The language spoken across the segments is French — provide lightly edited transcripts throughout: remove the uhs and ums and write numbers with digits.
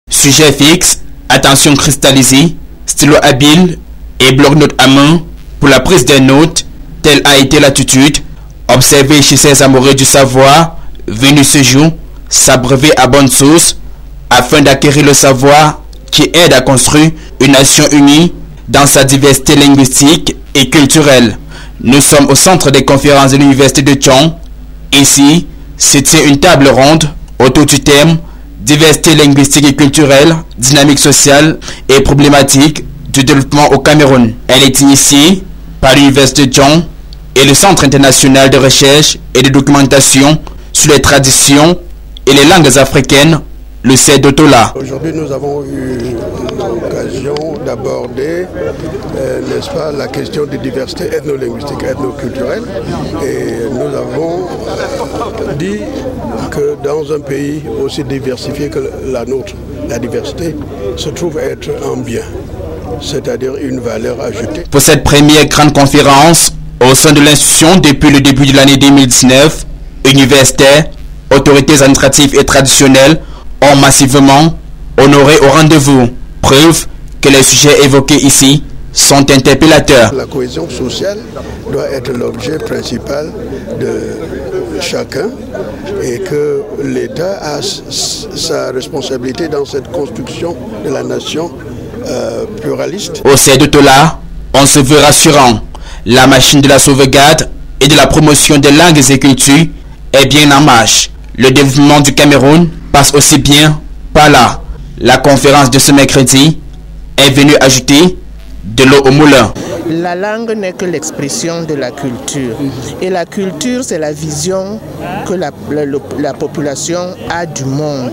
Sujet fixe, attention cristallisée, stylo habile et bloc-notes à main pour la prise des notes, telle a été l'attitude observée chez ces amoureux du savoir venus ce jour s'abreuver à bonne sauce afin d'acquérir le savoir qui aide à construire une nation unie dans sa diversité linguistique et culturelle. Nous sommes au centre des conférences de l'université de Thiong. Ici, se tient une table ronde autour du thème diversité linguistique et culturelle, dynamique sociale et problématique du développement au Cameroun. Elle est initiée par l'université de Thiong et le Centre international de recherche et de documentation sur les traditions et les langues africaines, le CEDOTOLA. Aujourd'hui, nous avons eu l'occasion d'aborder, n'est-ce pas, la question de diversité ethno-linguistique, ethno-culturelle. Et nous avons dit que dans un pays aussi diversifié que la nôtre, la diversité se trouve être un bien, c'est-à-dire une valeur ajoutée. Pour cette première grande conférence, au sein de l'institution depuis le début de l'année 2019, universitaires, autorités administratives et traditionnelles ont massivement honoré au rendez-vous. Preuve que les sujets évoqués ici sont interpellateurs. La cohésion sociale doit être l'objet principal de chacun et que l'État a sa responsabilité dans cette construction de la nation pluraliste. Au CEDOTOLA, on se veut rassurant. La machine de la sauvegarde et de la promotion des langues et cultures est bien en marche. Le développement du Cameroun passe aussi bien par là. La conférence de ce mercredi est venue ajouter de l'eau au moulin. La langue n'est que l'expression de la culture. Et la culture, c'est la vision que la population a du monde.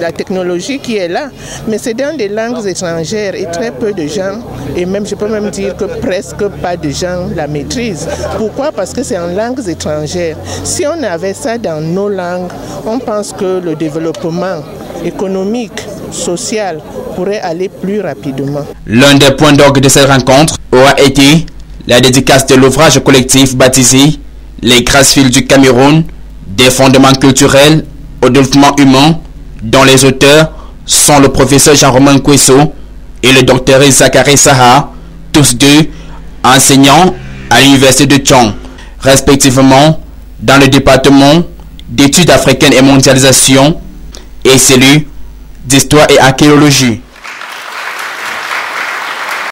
La technologie qui est là, mais c'est dans des langues étrangères et très peu de gens, et même je peux même dire que presque pas de gens la maîtrisent. Pourquoi? Parce que c'est en langues étrangères. Si on avait ça dans nos langues, on pense que le développement économique, social pourrait aller plus rapidement. L'un des points d'orgue de cette rencontre aura été la dédicace de l'ouvrage collectif baptisé Les grâces fils du Cameroun, des fondements culturels au développement humain, dont les auteurs sont le professeur Jean-Romain Kwesso et le docteur Zachary Saha, tous deux enseignants à l'université de Thiong, respectivement dans le département d'études africaines et mondialisation et celui d'histoire et archéologie.